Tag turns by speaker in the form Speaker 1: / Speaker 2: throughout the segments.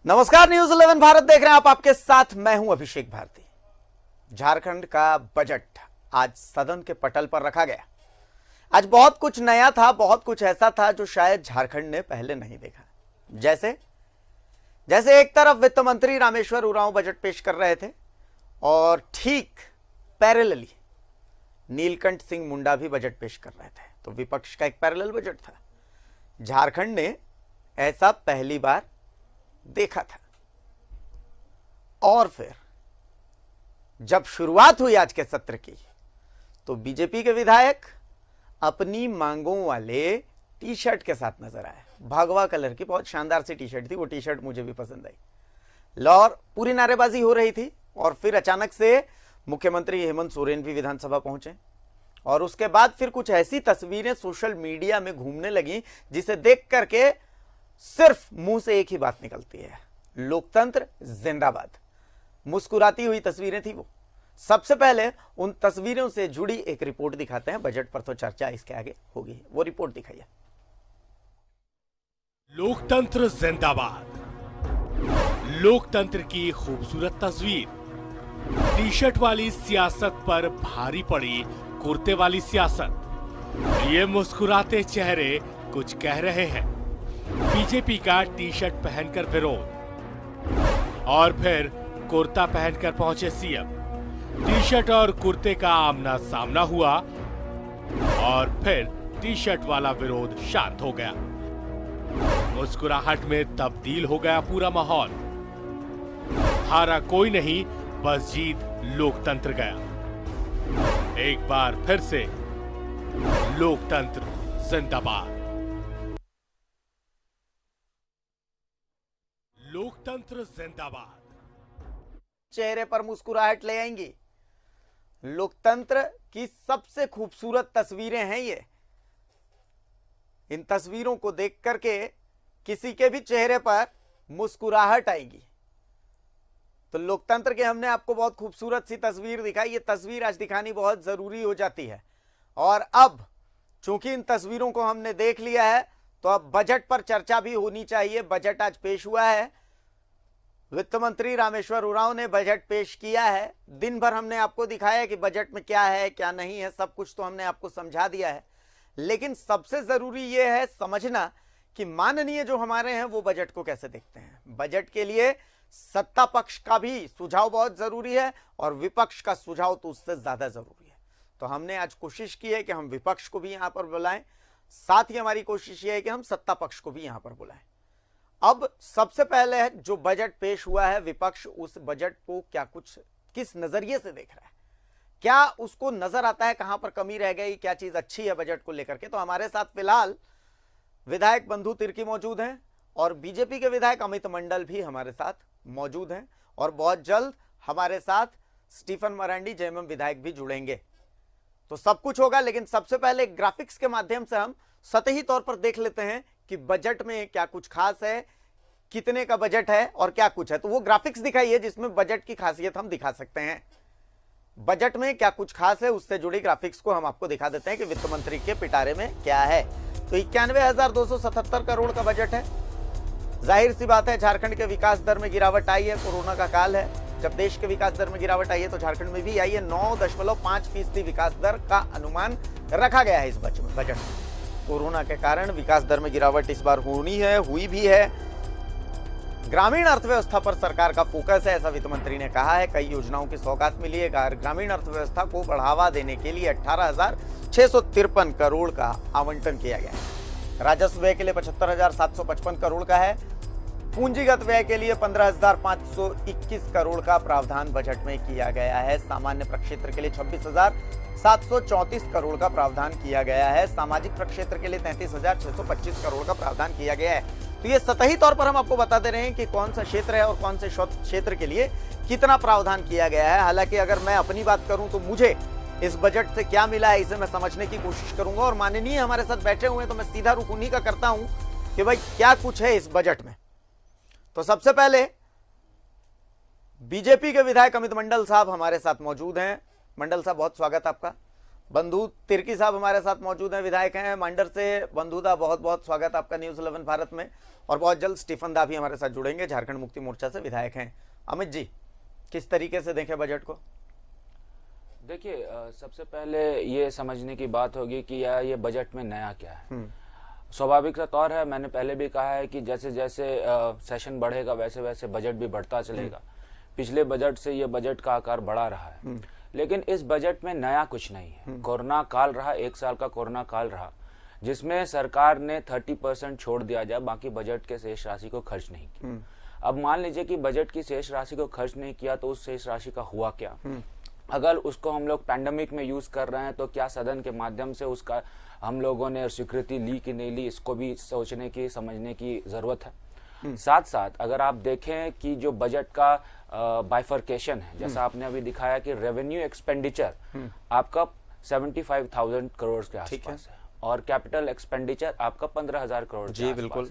Speaker 1: नमस्कार, न्यूज 11 भारत देख रहे हैं आप। आपके साथ मैं हूं अभिषेक भारती। झारखंड का बजट आज सदन के पटल पर रखा गया। आज बहुत कुछ नया था, बहुत कुछ ऐसा था जो शायद झारखंड ने पहले नहीं देखा। जैसे एक तरफ वित्त मंत्री रामेश्वर उरांव बजट पेश कर रहे थे और ठीक पैरेलली नीलकंठ सिंह मुंडा भी बजट पेश कर रहे थे, तो विपक्ष का एक पैरेलल बजट था। झारखंड ने ऐसा पहली बार देखा था। और फिर जब शुरुआत हुई आज के सत्र की, तो बीजेपी के विधायक अपनी मांगों वाले टी शर्ट के साथ नजर आए। भगवा कलर की बहुत शानदार सी टी शर्ट थी, वो टी शर्ट मुझे भी पसंद आई। और पूरी नारेबाजी हो रही थी और फिर अचानक से मुख्यमंत्री हेमंत सोरेन भी विधानसभा पहुंचे और उसके बाद फिर कुछ ऐसी तस्वीरें सोशल मीडिया में घूमने लगी जिसे देख करके सिर्फ मुंह से एक ही बात निकलती है, लोकतंत्र जिंदाबाद। मुस्कुराती हुई तस्वीरें थी वो। सबसे पहले उन तस्वीरों से जुड़ी एक रिपोर्ट दिखाते हैं। बजट पर तो चर्चा इसके आगे होगी, वो रिपोर्ट दिखाइए।
Speaker 2: लोकतंत्र जिंदाबाद, लोकतंत्र की खूबसूरत तस्वीर। टी शर्ट वाली सियासत पर भारी पड़ी कुर्ते वाली सियासत। ये मुस्कुराते चेहरे कुछ कह रहे हैं। बीजेपी का टी शर्ट पहनकर विरोध और फिर कुर्ता पहनकर पहुंचे सीएम। टी शर्ट और कुर्ते का आमना सामना हुआ और फिर टी शर्ट वाला विरोध शांत हो गया। मुस्कुराहट में तब्दील हो गया पूरा माहौल। हारा कोई नहीं, बस जीत लोकतंत्र गया। एक बार फिर से लोकतंत्र जिंदाबाद। लोकतंत्र जिंदाबाद।
Speaker 1: चेहरे पर मुस्कुराहट ले आएंगी। लोकतंत्र की सबसे खूबसूरत तस्वीरें हैं ये। इन तस्वीरों को देख करके किसी के भी चेहरे पर मुस्कुराहट आएगी। तो लोकतंत्र के हमने आपको बहुत खूबसूरत सी तस्वीर दिखाई। ये तस्वीर आज दिखानी बहुत जरूरी हो जाती है। और अब चूंकि इन तस्वीरों को हमने देख लिया है, तो अब बजट पर चर्चा भी होनी चाहिए। बजट आज पेश हुआ है। वित्त मंत्री रामेश्वर उरांव ने बजट पेश किया है। दिन भर हमने आपको दिखाया कि बजट में क्या है क्या नहीं है, सब कुछ तो हमने आपको समझा दिया है। लेकिन सबसे जरूरी यह है समझना कि माननीय जो हमारे हैं वो बजट को कैसे देखते हैं। बजट के लिए सत्ता पक्ष का भी सुझाव बहुत जरूरी है और विपक्ष का सुझाव तो उससे ज्यादा जरूरी है। तो हमने आज कोशिश की है कि हम विपक्ष को भी यहां पर बुलाएं, साथ ही हमारी कोशिश यह है कि हम सत्ता पक्ष को भी यहां पर बुलाएं। अब सबसे पहले जो बजट पेश हुआ है, विपक्ष उस बजट को किस नजरिए से देख रहा है, क्या उसको नजर आता है कहां पर कमी रह गई, क्या चीज अच्छी है बजट को लेकर के। तो हमारे साथ फिलहाल विधायक बंधु तिर्की मौजूद हैं और बीजेपी के विधायक अमित मंडल भी हमारे साथ मौजूद हैं और बहुत जल्द हमारे साथ स्टीफन मरांडी जेएमएम विधायक भी जुड़ेंगे। तो सब कुछ होगा, लेकिन सबसे पहले ग्राफिक्स के माध्यम से हम सतही तौर पर देख लेते हैं कि बजट में क्या कुछ खास है, कितने का बजट है और क्या कुछ है। तो वो ग्राफिक्स दिखाइए जिसमें बजट की खासियत हम दिखा सकते हैं। बजट में क्या कुछ खास है उससे जुड़ी ग्राफिक्स को हम आपको दिखा देते हैं कि वित्त मंत्री के पिटारे में क्या है। तो 91,277 करोड़ का बजट है। जाहिर सी बात है झारखंड के विकास दर में गिरावट आई है। कोरोना का काल है, जब देश के विकास दर में गिरावट आई है तो झारखंड में भी आई है। 9.5% विकास दर का अनुमान रखा गया है इस बजट में। कोरोना के कारण विकास दर में गिरावट इस बार होनी है, हुई भी है। ग्रामीण अर्थव्यवस्था पर सरकार का फोकस है, ऐसा वित्त मंत्री ने कहा है। कई योजनाओं की सौगात मिली है। ग्रामीण अर्थव्यवस्था को बढ़ावा देने के लिए 18,653 करोड़ का आवंटन किया गया है। राजस्व व्यय के लिए 75,755 करोड़ का है। पूंजीगत व्यय के लिए 15,521 करोड़ का प्रावधान बजट में किया गया है। सामान्य प्रक्षेत्र के लिए 26,734 करोड़ का प्रावधान किया गया है। सामाजिक प्रक्षेत्र के लिए 33,625 करोड़ का प्रावधान किया गया है। तो ये सतही तौर पर हम आपको बता दे रहे हैं कि कौन सा क्षेत्र है और कौन से क्षेत्र के लिए कितना प्रावधान किया गया है। हालांकि अगर मैं अपनी बात करूं तो मुझे इस बजट से क्या मिला है इसे मैं समझने की कोशिश करूंगा और माननीय हमारे साथ बैठे हुए हैं तो मैं सीधा रुख उन्हीं का करता हूं कि भाई क्या कुछ है इस बजट में। तो सबसे पहले बीजेपी के विधायक अमित मंडल साहब हमारे साथ मौजूद हैं। मंडल साहब बहुत स्वागत आपका। बंधु तिर्की साहब हमारे साथ मौजूद हैं, विधायक हैं मंडर से। बंधु दा, बहुत बहुत स्वागत आपका न्यूज़ 11 भारत में। और बहुत जल्द स्टीफन दा भी हमारे साथ जुड़ेंगे, झारखंड मुक्ति मोर्चा से विधायक हैं। अमित जी, किस तरीके से देखें बजट को?
Speaker 3: देखिए, सबसे पहले ये समझने की बात होगी कि ये बजट में नया क्या है। स्वाभाविक सा तौर है, मैंने पहले भी कहा है कि जैसे जैसे सेशन बढ़ेगा वैसे वैसे बजट भी बढ़ता चलेगा। पिछले बजट से ये बजट का आकार बढ़ा रहा है, लेकिन इस बजट में नया कुछ नहीं है। कोरोना काल रहा, 1 साल का कोरोना काल रहा, जिसमें सरकार ने 30% छोड़ दिया जाए, बाकी बजट के शेष राशि को खर्च नहीं किया। अब मान लीजिए कि बजट की शेष राशि को खर्च नहीं किया, तो उस शेष राशि का हुआ क्या? अगर उसको हम लोग पैंडेमिक में यूज कर रहे हैं तो क्या सदन के माध्यम से उसका हम लोगों ने स्वीकृति ली कि नहीं ली, इसको भी सोचने की समझने की जरूरत है। साथ साथ अगर आप देखें कि जो बजट का बाइफर्केशन है, जैसा आपने अभी दिखाया कि रेवेन्यू एक्सपेंडिचर आपका 75,000 करोड़ के आसपास है और कैपिटल एक्सपेंडिचर आपका 15,000 करोड़
Speaker 1: जी बिल्कुल।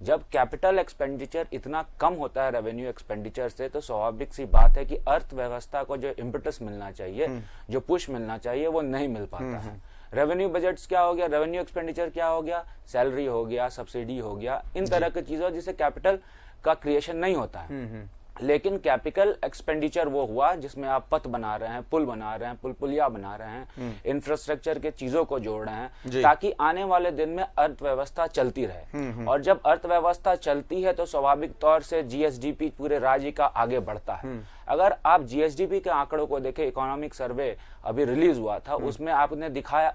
Speaker 3: जब कैपिटल एक्सपेंडिचर इतना कम होता है रेवेन्यू एक्सपेंडिचर से, तो स्वाभाविक सी बात है कि अर्थव्यवस्था को जो इम्पेटस मिलना चाहिए, जो पुश मिलना चाहिए, वो नहीं मिल पाता है। रेवेन्यू बजट्स क्या हो गया, रेवेन्यू एक्सपेंडिचर क्या हो गया, सैलरी हो गया, सब्सिडी हो गया, इन तरह की चीजों जिससे कैपिटल का क्रिएशन नहीं होता है। लेकिन कैपिटल एक्सपेंडिचर वो हुआ जिसमें आप पथ बना रहे हैं, पुल बना रहे हैं, पुलिया बना रहे हैं, इंफ्रास्ट्रक्चर के चीजों को जोड़ रहे हैं, ताकि आने वाले दिन में अर्थव्यवस्था चलती रहे। और जब अर्थव्यवस्था चलती है तो स्वाभाविक तौर से जीएसडीपी पूरे राज्य का आगे बढ़ता है। अगर आप जीएसडीपी के आंकड़ों को देखें, इकोनॉमिक सर्वे अभी रिलीज हुआ था, उसमें आपने दिखाया,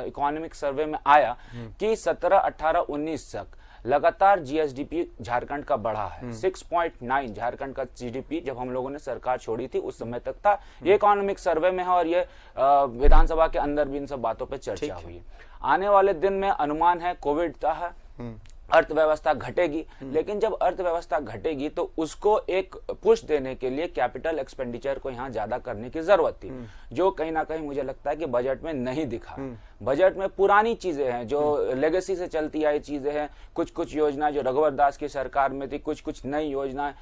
Speaker 3: इकोनॉमिक सर्वे में आया कि 17, 18, 19 तक लगातार जीएसडीपी झारखंड का बढ़ा है। 6.9 झारखंड का जीडीपी जब हम लोगों ने सरकार छोड़ी थी उस समय तक था। ये इकोनॉमिक सर्वे में है और ये विधानसभा के अंदर भी इन सब बातों पे चर्चा हुई। आने वाले दिन में अनुमान है कोविड का है, अर्थव्यवस्था घटेगी, लेकिन जब अर्थव्यवस्था घटेगी तो उसको एक पुश देने के लिए कैपिटल एक्सपेंडिचर को यहाँ ज्यादा करने की जरूरत थी, जो कहीं ना कहीं मुझे लगता है कि बजट में नहीं दिखा। बजट में पुरानी चीजें हैं जो लेगेसी से चलती आई चीजें हैं, कुछ कुछ योजना जो रघुवर दास की सरकार में थी, कुछ कुछ नई योजनाएं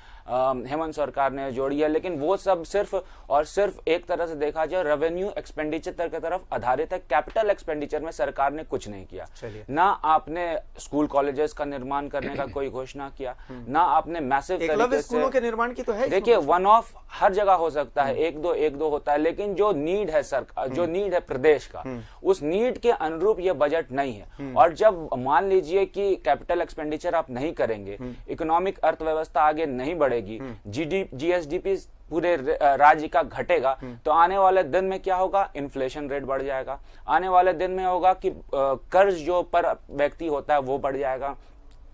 Speaker 3: हेमंत सरकार ने जोड़ी है, लेकिन वो सब सिर्फ और सिर्फ एक तरह से देखा जाए रेवेन्यू एक्सपेंडिचर की तरफ आधारित है। कैपिटल एक्सपेंडिचर में सरकार ने कुछ नहीं किया। ना आपने स्कूल कॉलेजेस का निर्माण करने का कोई घोषणा किया, ना आपने मैसिव तरीके से
Speaker 1: स्कूलों के निर्माण की तो है।
Speaker 3: देखिए, वन ऑफ हर जगह हो सकता है, एक दो होता है, लेकिन जो नीड है सरकार, जो नीड है प्रदेश का, उस नीड के अनुरूप ये बजट नहीं है। और जब मान लीजिए कि कैपिटल एक्सपेंडिचर आप नहीं करेंगे, इकोनॉमिक अर्थव्यवस्था आगे नहीं बढ़ेगी, जीएसडीपी पूरे राज्य का घटेगा, तो आने वाले दिन में क्या होगा, इन्फ्लेशन रेट बढ़ जाएगा। आने वाले दिन में होगा कि कर्ज जो पर व्यक्ति होता है वो बढ़ जाएगा।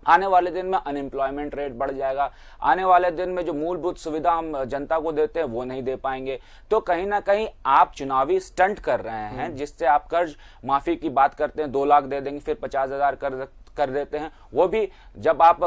Speaker 3: आने वाले दिन में अनएम्प्लॉयमेंट रेट बढ़ जाएगा। आने वाले दिन में जो मूलभूत सुविधा हम जनता को देते हैं वो नहीं दे पाएंगे। तो कहीं ना कहीं आप चुनावी स्टंट कर रहे हैं, जिससे आप कर्ज माफी की बात करते हैं, 2 लाख दे देंगे, फिर 50,000 कर देते हैं। वो भी जब आप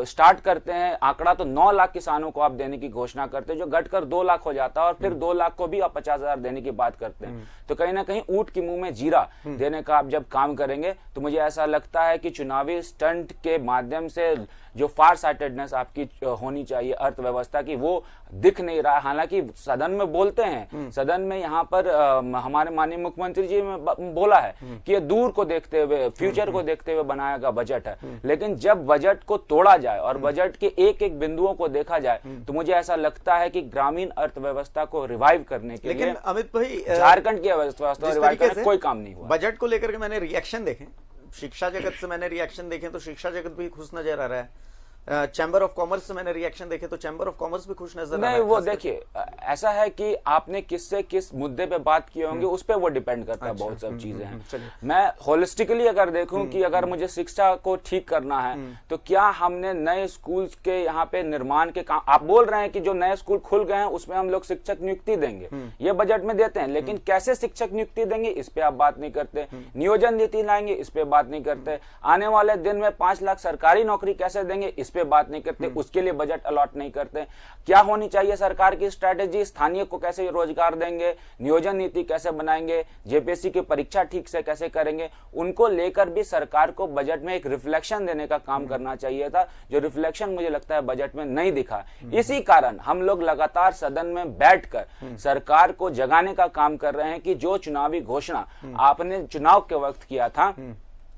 Speaker 3: स्टार्ट करते हैं आंकड़ा, तो 9 लाख किसानों को आप देने की घोषणा करते हैं, जो घटकर 2 लाख हो जाता है, और फिर 2 लाख को भी आप 50,000 देने की बात करते हैं। तो कहीं ना कहीं ऊंट की मुंह में जीरा देने का आप जब काम करेंगे, तो मुझे ऐसा लगता है कि चुनावी स्टंट के माध्यम से जो फार साइटेडनेस आपकी होनी चाहिए अर्थव्यवस्था की, वो दिख नहीं रहा। हालांकि सदन में बोलते हैं, सदन में यहाँ पर हमारे माननीय मुख्यमंत्री जी ने बोला है कि ये दूर को देखते हुए, फ्यूचर को देखते हुए बनाया गया बजट है। लेकिन जब बजट को तोड़ा जाए और बजट के एक एक बिंदुओं को देखा जाए, तो मुझे ऐसा लगता है कि ग्रामीण अर्थव्यवस्था को रिवाइव करने के लिए,
Speaker 1: अमित भाई,
Speaker 3: झारखंड की अर्थव्यवस्था रिवाइव करने कोई काम नहीं हुआ।
Speaker 1: बजट को लेकर के मैंने रिएक्शन देखे, शिक्षा जगत से मैंने रिएक्शन देखे तो शिक्षा जगत भी खुश नजर आ रहा है। चैम्बर ऑफ कॉमर्स से मैंने रिएक्शन देखे तो चैम्बर ऑफ कॉमर्स भी खुश नजर आ रहा है।
Speaker 3: नहीं, वो देखिए, ऐसा है कि आपने किससे किस मुद्दे पे बात की होंगे, उस पे वो डिपेंड करता है। बहुत सब चीजें हैं। मैं होलिस्टिकली अगर देखूं कि अगर मुझे शिक्षा को ठीक करना है, तो क्या हमने नए स्कूल के यहाँ पे निर्माण के काम, आप बोल रहे हैं कि जो नए स्कूल खुल गए हैं उसमें हम लोग शिक्षक नियुक्ति देंगे, ये बजट में देते हैं, लेकिन कैसे शिक्षक नियुक्ति देंगे इस पे आप बात नहीं करते। नियोजन नीति लाएंगे, इस पे बात नहीं करते। आने वाले दिन में 5 लाख सरकारी नौकरी कैसे देंगे, इस पे बात नहीं करते, उसके लिए बजट अलॉट नहीं करते। क्या होनी चाहिए सरकार की स्ट्रैटेजी, स्थानीय को कैसे रोजगार देंगे, नियोजन नीति कैसे बनाएंगे, जेपीएससी की परीक्षा ठीक से कैसे करेंगे, उनको लेकर भी सरकार को बजट में एक रिफ्लेक्शन देने का काम करना चाहिए था, जो रिफ्लेक्शन मुझे लगता है बजट में नहीं दिखा। इसी कारण हम लोग लगातार सदन में बैठकर सरकार को जगाने का काम कर रहे हैं कि जो चुनावी घोषणा आपने चुनाव के वक्त किया था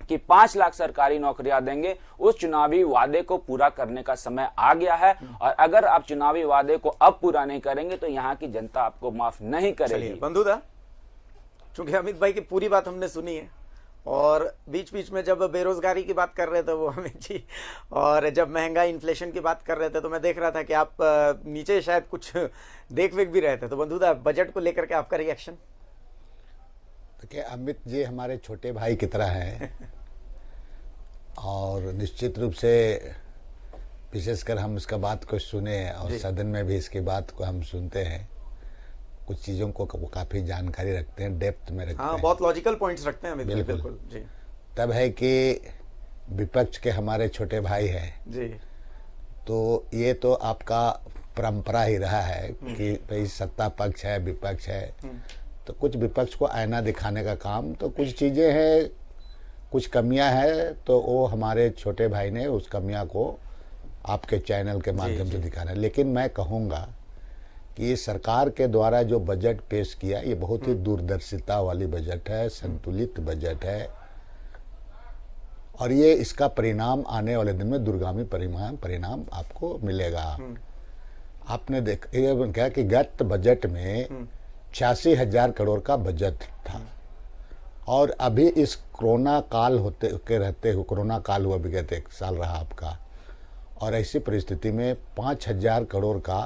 Speaker 3: कि 5 लाख सरकारी नौकरियां देंगे, उस चुनावी वादे को पूरा करने का समय आ गया है। और अगर आप चुनावी वादे को अब पूरा नहीं करेंगे तो यहाँ की जनता आपको माफ नहीं करेगी।
Speaker 1: बंधुदा, चूंकि अमित भाई की पूरी बात हमने सुनी है और बीच बीच में जब बेरोजगारी की बात कर रहे थे वो अमित जी, और जब महंगाई इन्फ्लेशन की बात कर रहे थे तो मैं देख रहा था कि आप नीचे शायद कुछ देख वेख भी रहे थे। तो बंधुदा, बजट को लेकर के आपका रिएक्शन?
Speaker 4: देखिए, अमित जी हमारे छोटे भाई की तरह हैं और निश्चित रूप से विशेषकर हम इसका बात को सुने और सदन में भी इसकी बात को हम सुनते हैं, कुछ चीज़ों को काफ़ी जानकारी रखते हैं, डेप्थ में रखते हैं।
Speaker 1: बहुत लॉजिकल पॉइंट्स रखते हैं अमित।
Speaker 4: बिल्कुल
Speaker 1: जी।
Speaker 4: तब है कि विपक्ष के हमारे छोटे भाई हैं
Speaker 1: जी,
Speaker 4: तो ये तो आपका परंपरा ही रहा है कि भाई सत्ता पक्ष है, विपक्ष है, तो कुछ विपक्ष को आईना दिखाने का काम, तो कुछ चीज़ें हैं, कुछ कमियां हैं, तो वो हमारे छोटे भाई ने उस कमियां को आपके चैनल के माध्यम से दिखाना है। लेकिन मैं कहूँगा कि ये सरकार के द्वारा जो बजट पेश किया, ये बहुत ही दूरदर्शिता वाली बजट है, संतुलित बजट है और ये इसका परिणाम आने वाले दिन में दूरगामी परिणाम आपको मिलेगा। आपने कहा कि गत बजट में 86,000 करोड़ का बजट था और अभी इस कोरोना काल होते के रहते हुए, कोरोना काल हुआ विगत 1 साल रहा आपका, और ऐसी परिस्थिति में 5,000 करोड़ का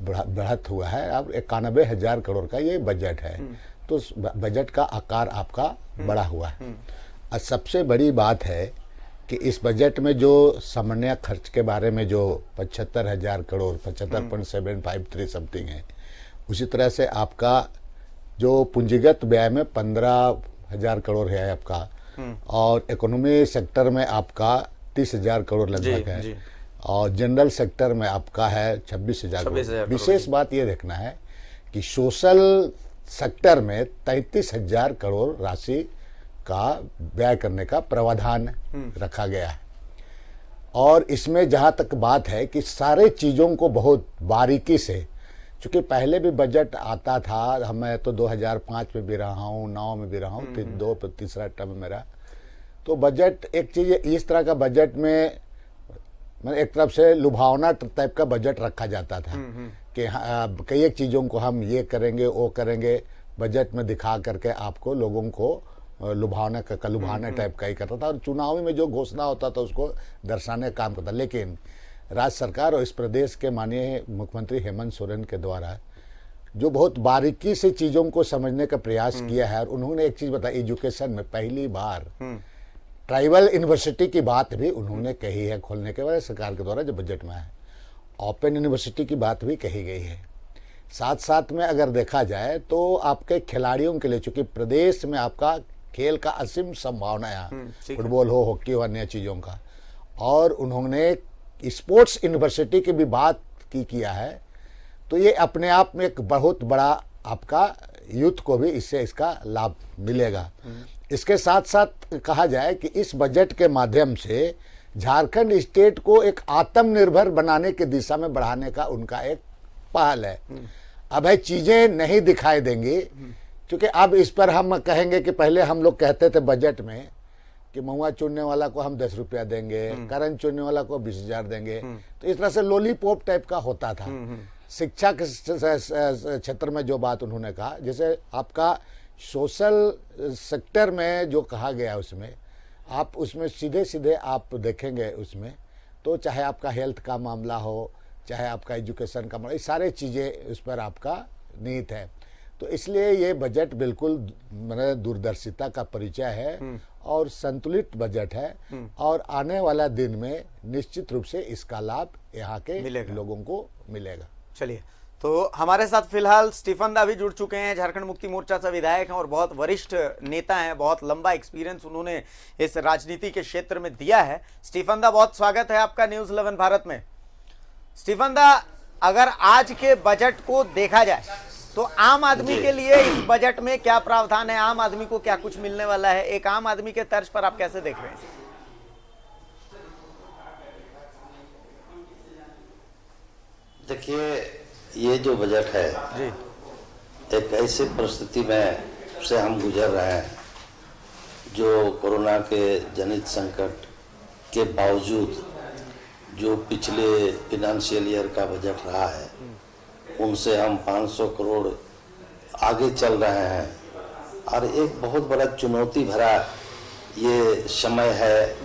Speaker 4: बढ़त हुआ है। अब 91,000 करोड़ का ये बजट है, तो बजट का आकार आपका बड़ा हुआ है। और सबसे बड़ी बात है कि इस बजट में जो सामान्य खर्च के बारे में जो 75,000 करोड़ 75.753 समथिंग है, उसी तरह से आपका जो पूंजीगत व्यय में 15,000 करोड़ है आपका, और इकोनॉमी सेक्टर में आपका 30,000 करोड़ लगभग है, और जनरल सेक्टर में आपका है 26,000 करोड़। विशेष बात ये देखना है कि सोशल सेक्टर में 33,000 करोड़ राशि का व्यय करने का प्रावधान रखा गया है। और इसमें जहाँ तक बात है कि सारे चीज़ों को बहुत बारीकी से, चूँकि पहले भी बजट आता था, मैं तो 2005 में भी रहा हूँ, 9 में भी रहा हूँ, 3रा टर्म मेरा, तो बजट एक चीज़ इस तरह का बजट में मतलब एक तरफ से लुभावना टाइप का बजट रखा जाता था कि कई एक चीज़ों को हम ये करेंगे वो करेंगे, बजट में दिखा करके आपको लोगों को लुभावना टाइप का ही करता था, और चुनावी में जो घोषणा होता था उसको दर्शाने का काम करता। लेकिन राज्य सरकार और इस प्रदेश के माननीय मुख्यमंत्री हेमंत सोरेन के द्वारा जो बहुत बारीकी से चीज़ों को समझने का प्रयास किया है, और उन्होंने एक चीज़ बताई, एजुकेशन में पहली बार ट्राइबल यूनिवर्सिटी की बात भी उन्होंने कही है खोलने के बाद सरकार के द्वारा जो बजट में है। ओपन यूनिवर्सिटी की बात भी कही गई है। साथ साथ में अगर देखा जाए तो आपके खिलाड़ियों के लिए, चूंकि प्रदेश में आपका खेल का असीम संभावना है, फुटबॉल हो, हॉकी हो, अन्य चीज़ों का, और उन्होंने स्पोर्ट्स यूनिवर्सिटी की भी बात किया है, तो ये अपने आप में एक बहुत बड़ा आपका यूथ को भी इससे इसका लाभ मिलेगा। इसके साथ साथ कहा जाए कि इस बजट के माध्यम से झारखंड स्टेट को एक आत्मनिर्भर बनाने की दिशा में बढ़ाने का उनका एक पहल है। अब है चीज़ें नहीं दिखाई देंगी, क्योंकि अब इस पर हम कहेंगे कि पहले हम लोग कहते थे बजट में कि महुआ चुनने वाला को हम 10 रुपया देंगे, करण चुनने वाला को 20,000 देंगे, तो इस तरह से लॉलीपॉप टाइप का होता था। शिक्षा के क्षेत्र में जो बात उन्होंने कहा, जैसे आपका सोशल सेक्टर में जो कहा गया उसमें आप उसमें सीधे सीधे आप देखेंगे उसमें, तो चाहे आपका हेल्थ का मामला हो, चाहे आपका एजुकेशन का मामला, ये सारे चीज़ें उस पर आपका नीत है। तो इसलिए ये बजट बिल्कुल मैंने दूरदर्शिता का परिचय है और संतुलित बजट है, और आने वाला दिन में निश्चित रूप से इसका लाभ यहाँ के लोगों को मिलेगा।
Speaker 1: चलिए, तो हमारे साथ फिलहाल स्टीफन दा भी जुड़ चुके हैं, झारखंड मुक्ति मोर्चा से विधायक हैं और बहुत वरिष्ठ नेता हैं, बहुत लंबा एक्सपीरियंस उन्होंने इस राजनीति के क्षेत्र में दिया है। स्टीफन दा, बहुत स्वागत है आपका न्यूज़ 11 भारत में। स्टीफन दा, अगर आज के बजट को देखा जाए तो आम आदमी के लिए इस बजट में क्या प्रावधान है, आम आदमी को क्या कुछ मिलने वाला है, एक आम आदमी के तर्ज पर आप कैसे देख रहे हैं?
Speaker 5: देखिए, ये जो बजट है
Speaker 1: जी,
Speaker 5: एक ऐसी परिस्थिति में से हम गुजर रहे हैं जो कोरोना के जनित संकट के बावजूद जो पिछले फिनेंशियल ईयर का बजट रहा है उनसे हम 500 करोड़ आगे चल रहे हैं और एक बहुत बड़ा चुनौती भरा ये समय है।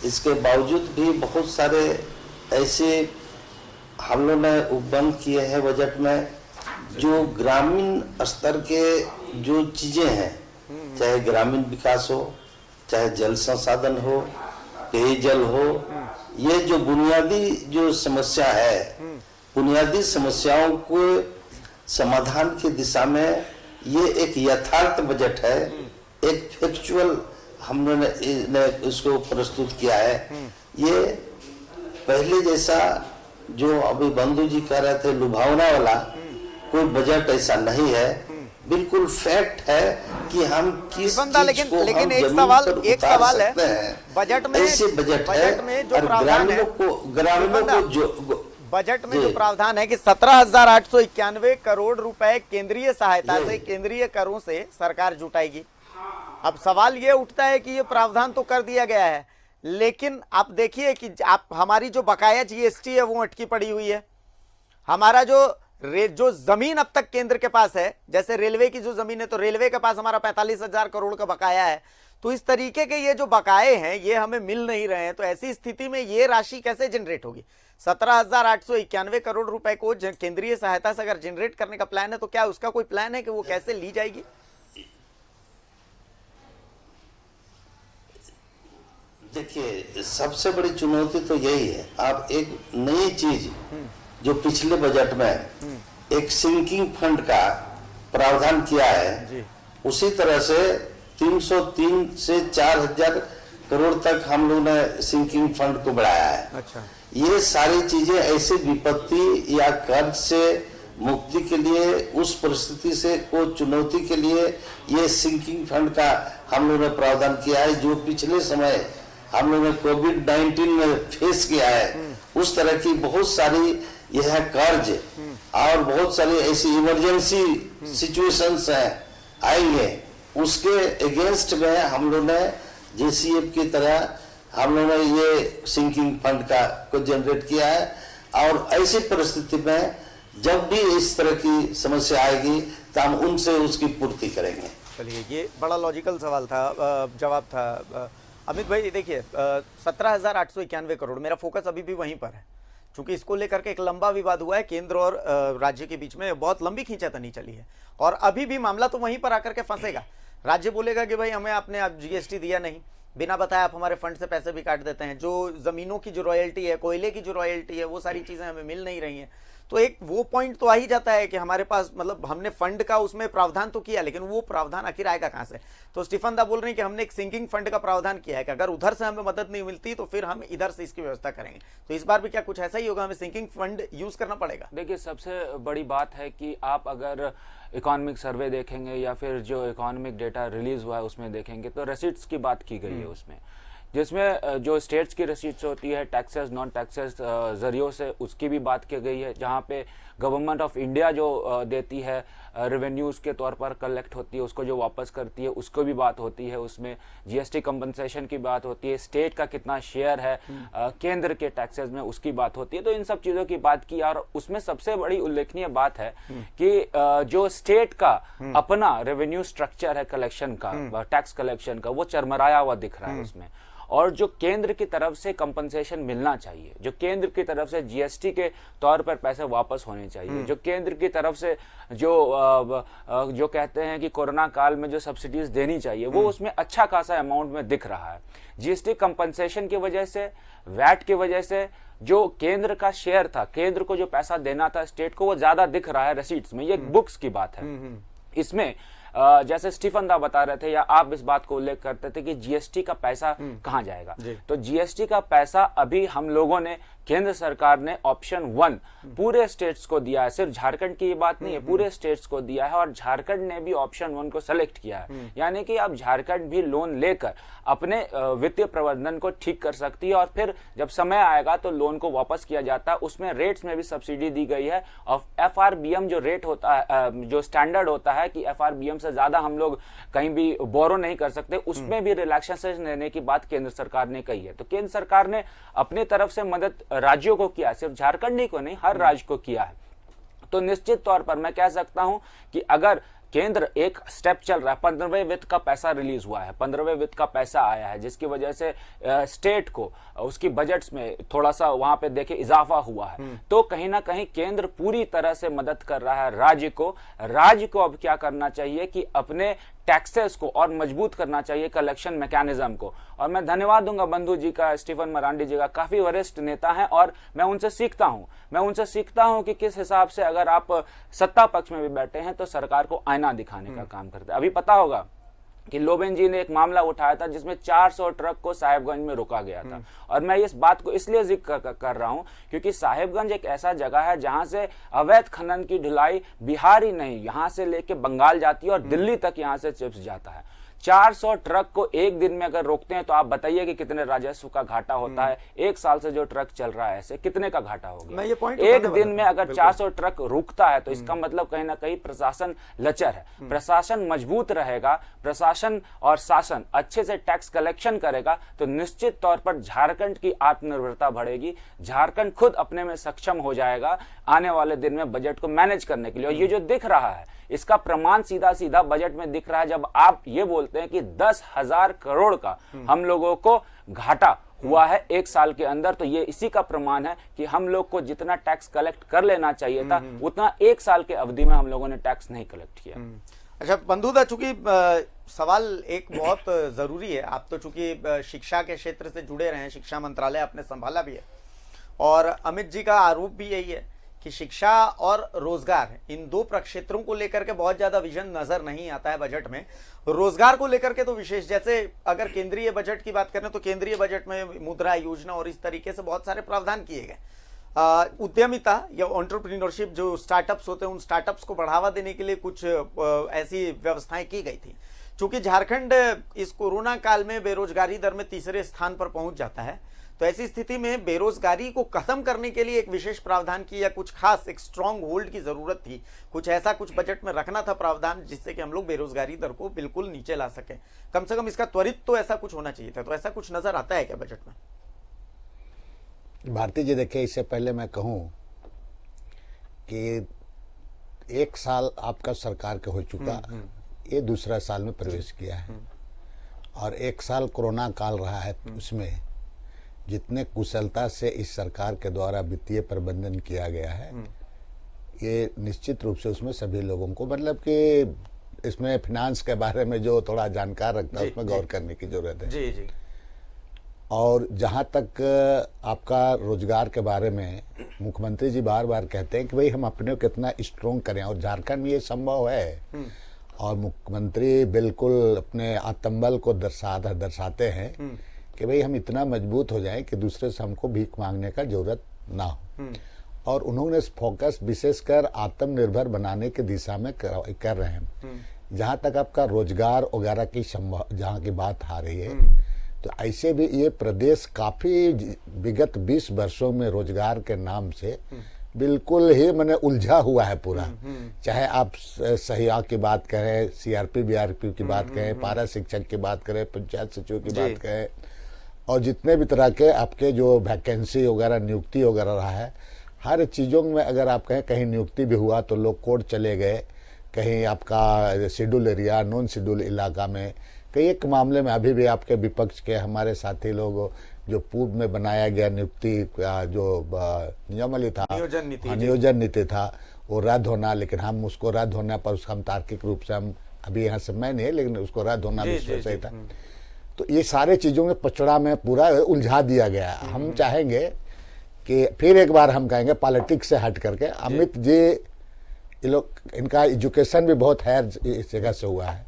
Speaker 5: इसके बावजूद भी बहुत सारे ऐसे हम लोग ने उपबंध किए हैं बजट में जो ग्रामीण स्तर के जो चीजें हैं, चाहे ग्रामीण विकास हो, चाहे जल संसाधन हो, पेयजल हो, ये जो बुनियादी जो समस्या है, बुनियादी समस्याओं को समाधान की दिशा में ये एक यथार्थ बजट है, एक फैक्चुअल हम लोगों ने इसको प्रस्तुत किया है। ये पहले जैसा जो अभी बंधु जी कह रहे थे लुभावना वाला कोई बजट ऐसा नहीं है, बिल्कुल फैक्ट है कि हम किस चीज को
Speaker 1: लेकिन
Speaker 5: हम
Speaker 1: एक
Speaker 5: जमीन
Speaker 1: सवाल
Speaker 5: पर
Speaker 1: एक
Speaker 5: उतार
Speaker 1: सवाल है,
Speaker 5: सकते हैं।
Speaker 1: बजट में
Speaker 5: ऐसे बजट है
Speaker 1: जो
Speaker 5: और
Speaker 1: प्रावधान है,
Speaker 5: ग्रामीणों को जो
Speaker 1: बजट में जो प्रावधान है कि 17,891 करोड़ रुपए केंद्रीय सहायता से, केंद्रीय करों से सरकार जुटाएगी। अब सवाल ये उठता है कि ये प्रावधान तो कर दिया गया है, लेकिन आप देखिए कि आप हमारी जो बकाया जीएसटी है वो अटकी पड़ी हुई है। हमारा जो जमीन अब तक केंद्र के पास है, जैसे रेलवे की जो जमीन है तो रेलवे के पास हमारा 45,000 करोड़ का बकाया है। तो इस तरीके के ये जो बकाये हैं ये हमें मिल नहीं रहे हैं। तो ऐसी स्थिति में ये राशि कैसे जनरेट होगी? 17,891 करोड़ रुपए को केंद्रीय सहायता से अगर जनरेट करने का प्लान है तो क्या उसका कोई प्लान है कि वो कैसे ली जाएगी?
Speaker 5: देखिए, सबसे बड़ी चुनौती तो यही है। आप एक नई चीज जो पिछले बजट में एक सिंकिंग फंड का प्रावधान किया है, उसी तरह से 303 से 4,000 करोड़ तक हम लोग ने सिंकिंग फंड को बढ़ाया है।
Speaker 1: अच्छा,
Speaker 5: ये सारी चीजें ऐसी विपत्ति या कर्ज से मुक्ति के लिए, उस परिस्थिति से को चुनौती के लिए ये सिंकिंग फंड का हम लोगों ने प्रावधान किया है, जो पिछले समय हम लोगों ने कोविड-19 में फेस किया है। उस तरह की बहुत सारी यह कर्ज और बहुत सारी ऐसी इमरजेंसी सिचुएशंस हैं आएंगे, उसके अगेंस्ट में हम लोग ने जेसीएफ की तरह हम लोग ने ये सिंकिंग फंड को जनरेट किया है। और ऐसी परिस्थिति में जब भी इस तरह की समस्या आएगी तो हम उनसे उसकी पूर्ति करेंगे।
Speaker 1: चलिए, ये बड़ा लॉजिकल सवाल था, जवाब था। अमित भाई देखिए, 17,891 करोड़, मेरा फोकस अभी भी वहीं पर है, क्योंकि इसको लेकर के एक लंबा विवाद हुआ है केंद्र और राज्य के बीच में, बहुत लंबी खींचातानी चली है और अभी भी मामला तो वहीं पर आकर के फंसेगा। राज्य बोलेगा कि भाई हमें आपने अब जीएसटी दिया नहीं, बिना बताए आप हमारे फंड से पैसे भी काट देते हैं, जो जमीनों की जो रॉयल्टी है, कोयले की जो रॉयल्टी है, वो सारी चीजें हमें मिल नहीं रही हैं। तो एक वो पॉइंट तो आ ही जाता है कि हमारे पास मतलब हमने फंड का उसमें प्रावधान तो किया, लेकिन वो प्रावधान आखिर आएगा कहां से? तो स्टीफन दा बोल रहे हैं कि हमने एक सिंकिंग फंड का प्रावधान किया है कि अगर उधर से हमें मदद नहीं मिलती तो फिर हम इधर से इसकी व्यवस्था करेंगे। तो इस बार भी क्या कुछ ऐसा ही होगा, हमें सिंकिंग फंड यूज करना पड़ेगा?
Speaker 3: देखिए, सबसे बड़ी बात है कि आप अगर इकोनॉमिक सर्वे देखेंगे या फिर जो इकोनॉमिक डेटा रिलीज हुआ है उसमें देखेंगे तो रेसिट्स की बात की गई है उसमें, जिसमें जो स्टेट्स की रसीट्स होती है, टैक्सेस नॉन टैक्सेस जरियों से, उसकी भी बात की गई है। जहाँ पे गवर्नमेंट ऑफ इंडिया जो देती है रेवेन्यूज के तौर पर कलेक्ट होती है, उसको जो वापस करती है उसको भी बात होती है। उसमें जीएसटी कंपनसेशन की बात होती है, स्टेट का कितना शेयर है केंद्र के टैक्सेस में, उसकी बात होती है। तो इन सब चीज़ों की बात की और उसमें सबसे बड़ी उल्लेखनीय बात है कि जो स्टेट का अपना रेवेन्यू स्ट्रक्चर है कलेक्शन का, टैक्स कलेक्शन का, वो चरमराया हुआ दिख रहा है उसमें। और जो केंद्र की तरफ से कंपनसेशन मिलना चाहिए, जो केंद्र की तरफ से जीएसटी के तौर पर पैसे वापस होने चाहिए, जो केंद्र की तरफ से जो कहते हैं कि कोरोना काल में जो सब्सिडीज देनी चाहिए, वो उसमें अच्छा खासा अमाउंट में दिख रहा है। जीएसटी कंपनसेशन की वजह से, वैट की वजह से जो केंद्र का शेयर था, केंद्र को जो पैसा देना था स्टेट को, वो ज्यादा दिख रहा है रसीट्स में। ये बुक्स की बात है। इसमें जैसे स्टीफन दा बता रहे थे या आप इस बात को उल्लेख करते थे कि जीएसटी का पैसा कहां जाएगा, तो जीएसटी का पैसा अभी हम लोगों ने, केंद्र सरकार ने ऑप्शन 1 पूरे स्टेट्स को दिया है। सिर्फ झारखंड की ये बात नहीं है, पूरे स्टेट्स को दिया है और झारखंड ने भी ऑप्शन 1 को सेलेक्ट किया है। यानी कि अब झारखंड भी लोन लेकर अपने वित्तीय प्रबंधन को ठीक कर सकती है और फिर जब समय आएगा तो लोन को वापस किया जाता है। उसमें रेट्स में भी सब्सिडी दी गई है और FRBM जो रेट होता है, जो स्टैंडर्ड होता है कि FRBM से ज्यादा हम लोग कहीं भी बोरो नहीं कर सकते, उसमें भी रिलैक्सेशन देने की बात केंद्र सरकार ने कही है। तो केंद्र सरकार ने अपनी तरफ से मदद राज्यों को किया, सिर्फ झारखंड ही को नहीं, हर राज्य को किया है। तो निश्चित तौर पर मैं कह सकता हूं कि अगर केंद्र एक स्टेप चल रहा है, 15वें वित्त का पैसा रिलीज हुआ है, 15वें वित्त का पैसा आया है, जिसकी वजह से स्टेट को उसकी बजट्स में थोड़ा सा वहां पे देखे इजाफा हुआ है, तो कहीं ना कहीं केंद्र पूरी तरह से मदद कर रहा है राज्य को। राज्य को अब क्या करना चाहिए कि अपने टैक्सेस को और मजबूत करना चाहिए, कलेक्शन मैकेनिज्म को। और मैं धन्यवाद दूंगा बंधु जी का, स्टीफन मरांडी जी का, काफी वरिष्ठ नेता हैं और मैं उनसे सीखता हूं कि किस हिसाब से अगर आप सत्ता पक्ष में भी बैठे हैं तो सरकार को आईना दिखाने का काम करते हैं। अभी पता होगा कि लोबेन जी ने एक मामला उठाया था जिसमें 400 ट्रक को साहेबगंज में रोका गया था। और मैं इस बात को इसलिए जिक्र कर रहा हूं क्योंकि साहेबगंज एक ऐसा जगह है जहां से अवैध खनन की ढुलाई बिहार ही नहीं, यहां से लेके बंगाल जाती है और दिल्ली तक यहां से चिप्स जाता है। 400 ट्रक को एक दिन में अगर रोकते हैं तो आप बताइए कि कितने राजस्व का घाटा होता है। एक साल से जो ट्रक चल रहा है ऐसे कितने का घाटा हो गया। एक दिन में अगर 400 ट्रक रुकता है तो इसका मतलब कहीं ना कहीं प्रशासन लचर है। प्रशासन मजबूत रहेगा, प्रशासन और शासन अच्छे से टैक्स कलेक्शन करेगा तो निश्चित तौर पर झारखंड की आत्मनिर्भरता बढ़ेगी, झारखंड खुद अपने में सक्षम हो जाएगा आने वाले दिन में बजट को मैनेज करने के लिए। और ये जो दिख रहा है इसका प्रमाण सीधा सीधा बजट में दिख रहा है। जब आप ये बोलते हैं कि 10,000 करोड़ का हम लोगों को घाटा हुआ है एक साल के अंदर, तो ये इसी का प्रमाण है कि हम लोग को जितना टैक्स कलेक्ट कर लेना चाहिए था उतना एक साल के अवधि में हम लोगों ने टैक्स नहीं कलेक्ट किया।
Speaker 1: अच्छा बंधुदा, चूंकि सवाल एक बहुत जरूरी है, आप तो चूंकि शिक्षा के क्षेत्र से जुड़े रहे हैं, शिक्षा मंत्रालय आपने संभाला भी है और अमित जी का आरोप भी यही है कि शिक्षा और रोजगार इन दो प्रक्षेत्रों को लेकर के बहुत ज्यादा विजन नजर नहीं आता है बजट में। रोजगार को लेकर के तो विशेष, जैसे अगर केंद्रीय बजट की बात करें तो केंद्रीय बजट में मुद्रा योजना और इस तरीके से बहुत सारे प्रावधान किए गए। उद्यमिता या एंटरप्रेन्योरशिप, जो स्टार्टअप्स होते हैं, उन स्टार्टअप्स को बढ़ावा देने के लिए कुछ ऐसी व्यवस्थाएं की गई थी। चूंकि झारखंड इस कोरोना काल में बेरोजगारी दर में तीसरे स्थान पर पहुंच जाता है, तो ऐसी स्थिति में बेरोजगारी को खत्म करने के लिए एक विशेष प्रावधान की या कुछ खास एक स्ट्रॉन्ग होल्ड की जरूरत थी, कुछ ऐसा कुछ बजट में रखना था प्रावधान जिससे कि हम लोग बेरोजगारी दर को बिल्कुल नीचे ला सकें। कम से कम इसका त्वरित तो ऐसा कुछ होना चाहिए था। तो ऐसा कुछ नजर आता है क्या बजट में?
Speaker 4: भारती जी, देखिए, इससे पहले मैं कहूं कि एक साल आपका सरकार का हो चुका, ये दूसरा साल में प्रवेश किया है और एक साल कोरोना काल रहा है। उसमें जितने कुशलता से इस सरकार के द्वारा वित्तीय प्रबंधन किया गया है, ये निश्चित रूप से उसमें सभी लोगों को, मतलब कि इसमें फिनांस के बारे में जो थोड़ा जानकार रखता है उसमें गौर करने की जरूरत है।
Speaker 1: जी जी।
Speaker 4: और जहाँ तक आपका रोजगार के बारे में मुख्यमंत्री जी बार बार कहते हैं कि भाई हम अपने को कितना स्ट्रोंग करें, और झारखंड में ये संभव है। और मुख्यमंत्री बिल्कुल अपने आत्मबल को दर्शाते हैं कि भाई हम इतना मजबूत हो जाएं कि दूसरे से हमको भीख मांगने का जरूरत ना हो। और उन्होंने फोकस विशेषकर आत्मनिर्भर बनाने की दिशा में कर रहे हैं। जहाँ तक आपका रोजगार वगैरह की जहाँ की बात आ रही है, तो ऐसे भी ये प्रदेश काफी विगत 20 वर्षों में रोजगार के नाम से बिल्कुल ही मैंने उलझा हुआ है पूरा। चाहे आप सहिया की बात करें, CRP BRP की बात करें, पारा शिक्षक की बात करें, पंचायत सचिव की बात करें, और जितने भी तरह के आपके जो वैकेंसी वगैरह नियुक्ति वगैरह रहा है, हर चीज़ों में अगर आप कहें कहीं नियुक्ति भी हुआ तो लोग कोर्ट चले गए, कहीं आपका शेड्यूल एरिया, नॉन शेड्यूल इलाका में, कई एक मामले में अभी भी आपके विपक्ष के हमारे साथी लोग जो पूर्व में बनाया गया नियुक्ति का जो नियमावली था, नियोजन नीति था, वो रद्द होना, लेकिन हम उसको रद्द होने पर उसका हम तार्किक रूप से हम अभी यहाँ समय नहीं है, लेकिन उसको रद्द होना भी सही था। तो ये सारे चीज़ों के पचड़ा में पूरा उलझा दिया गया। हम चाहेंगे कि फिर एक बार हम कहेंगे पॉलिटिक्स से हट करके अमित जी, ये लोग, इनका एजुकेशन भी बहुत हायर इस जगह से हुआ है,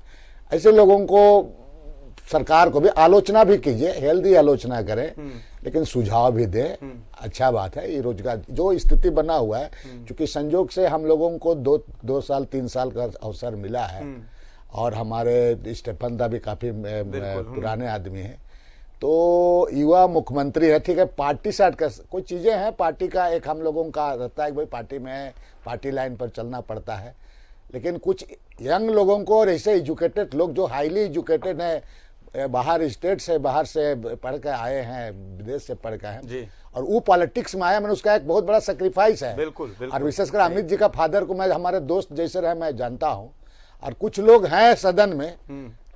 Speaker 4: ऐसे लोगों को सरकार को भी आलोचना भी कीजिए, हेल्दी आलोचना करें, लेकिन सुझाव भी दें। अच्छा बात है, ये रोजगार जो स्थिति बना हुआ है, क्योंकि संजोग से हम लोगों को 2 साल 3 साल का अवसर मिला है, और हमारे स्टेफन दा भी काफी पुराने आदमी हैं, तो युवा मुख्यमंत्री है, ठीक है, पार्टी से हटकर कोई चीजें हैं, पार्टी का एक हम लोगों का रहता है कि भाई पार्टी में पार्टी लाइन पर चलना पड़ता है, लेकिन कुछ यंग लोगों को और ऐसे एजुकेटेड लोग जो हाईली एजुकेटेड हैं, बाहर स्टेट से, बाहर से पढ़ के आए हैं, विदेश से पढ़ के हैं, और वो पॉलिटिक्स में आया, मैंने उसका एक बहुत बड़ा सेक्रीफाइस है।
Speaker 1: बिल्कुल, बिल्कुल।
Speaker 4: और विशेषकर अमित जी का फादर को मैं हमारे दोस्त जैसे रहे मैं जानता हूँ, और कुछ लोग हैं सदन में,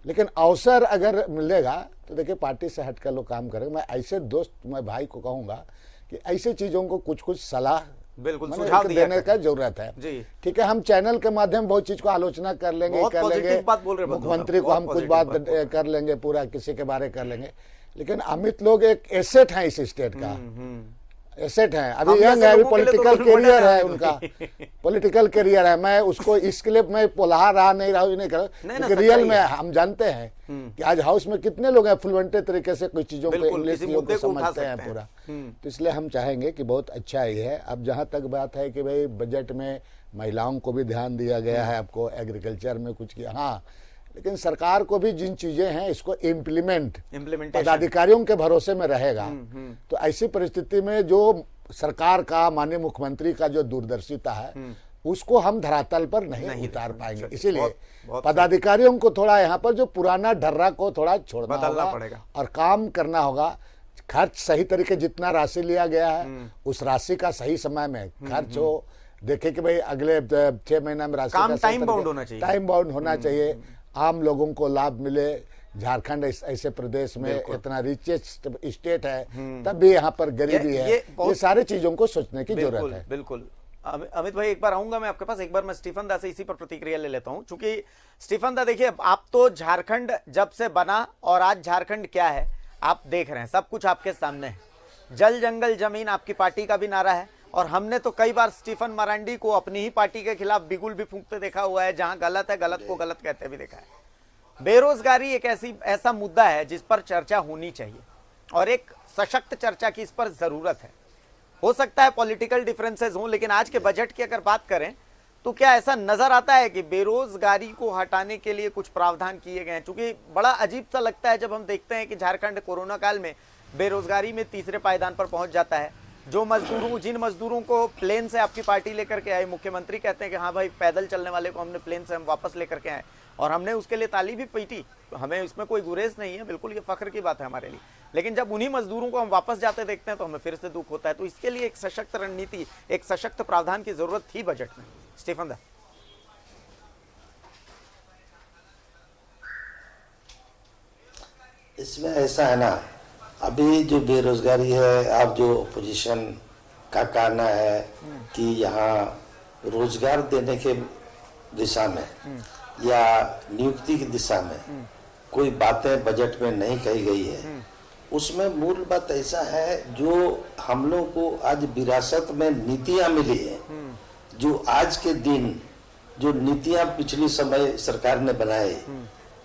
Speaker 4: लेकिन अवसर अगर मिलेगा तो देखिए पार्टी से हटकर लोग काम करेंगे। मैं ऐसे दोस्त, मैं भाई को कहूँगा कि ऐसे चीज़ों को कुछ सलाह
Speaker 1: बिल्कुल सुझाव
Speaker 4: देने का जरूरत है जी। ठीक है, हम चैनल के माध्यम बहुत चीज को आलोचना कर लेंगे, मुख्यमंत्री को हम कुछ बात कर लेंगे, पूरा किसी के बारे कर लेंगे, लेकिन अमित लोग एक एसेट है इस स्टेट का, एसेट है, अभी यंग है, अभी पॉलिटिकल करियर है उनका, पॉलिटिकल करियर है। मैं उसको इसके लिए मैं पोला रहा नहीं रहा नहीं कर, लेकिन रियल में हम जानते हैं कि आज हाउस में कितने लोग हैं फ्लुएंटे तरीके से कुछ चीजों को इंग्लिश को समझते हैं पूरा। तो इसलिए हम चाहेंगे कि बहुत अच्छा ही है। अब जहाँ तक बात है कि भाई बजट में महिलाओं को भी ध्यान दिया गया है, आपको एग्रीकल्चर में कुछ किया, हाँ, लेकिन सरकार को भी जिन चीजें हैं इसको इम्प्लीमेंटेशन पदाधिकारियों के भरोसे में रहेगा। तो ऐसी परिस्थिति में जो सरकार का, माननीय मुख्यमंत्री का जो दूरदर्शिता है, उसको हम धरातल पर नहीं उतार पाएंगे। इसीलिए पदाधिकारियों को थोड़ा यहाँ पर जो पुराना ढर्रा को थोड़ा छोड़ना होगा और काम करना होगा। खर्च सही तरीके, जितना राशि लिया गया है उस राशि का सही समय में खर्च हो, देखे कि भाई अगले 6 महीना में राशि का
Speaker 1: टाइम बाउंड होना चाहिए,
Speaker 4: टाइम बाउंड होना चाहिए, आम लोगों को लाभ मिले। झारखंड ऐसे प्रदेश में इतना रिचेस्ट स्टेट है, तब भी यहाँ पर गरीबी है, ये सारी चीजों को सोचने की जरूरत है।
Speaker 1: बिल्कुल अमित भाई, एक बार आऊंगा मैं आपके पास, एक बार मैं स्टीफन दा से इसी पर प्रतिक्रिया ले लेता हूं, क्योंकि स्टीफन दा देखिए, आप तो झारखंड जब से बना और आज झारखंड क्या है आप देख रहे हैं, सब कुछ आपके सामने है। जल जंगल जमीन आपकी पार्टी का भी नारा है, और हमने तो कई बार स्टीफन मरांडी को अपनी ही पार्टी के खिलाफ बिगुल भी फूंकते देखा हुआ है, जहां गलत है गलत को गलत कहते भी देखा है। बेरोजगारी एक ऐसा मुद्दा है जिस पर चर्चा होनी चाहिए, और एक सशक्त चर्चा की इस पर जरूरत है। हो सकता है पॉलिटिकल डिफरेंसेस हों, लेकिन आज के बजट की अगर बात करें तो क्या ऐसा नजर आता है कि बेरोजगारी को हटाने के लिए कुछ प्रावधान किए गए हैं? क्योंकि बड़ा अजीब सा लगता है जब हम देखते हैं कि झारखंड कोरोना काल में बेरोजगारी में तीसरे पायदान पर पहुंच जाता है। जिन मजदूरों को प्लेन से आपकी पार्टी लेकर के आई, मुख्यमंत्री कहते हैं कि हाँ भाई, पैदल चलने वाले को हमने प्लेन से हम वापस लेकर के आए, और हमने उसके लिए ताली भी पीटी, हमें इसमें कोई गुरेज नहीं है, बिल्कुल ये फख्र की बात है हमारे लिए। लेकिन जब उन्हीं मजदूरों को हम वापस जाते देखते हैं तो हमें फिर से दुख होता है। तो इसके लिए एक सशक्त रणनीति, एक सशक्त प्रावधान की जरूरत थी बजट में। स्टीफन दा,
Speaker 5: इसमें ऐसा है ना, अभी जो बेरोजगारी है, आप जो अपोजिशन का कहना है कि यहाँ रोजगार देने के दिशा में या नियुक्ति की दिशा में कोई बातें बजट में नहीं कही गई है, उसमें मूल बात ऐसा है, जो हम लोग को आज विरासत में नीतियां मिली है, जो आज के दिन जो नीतियां पिछली समय सरकार ने बनाए,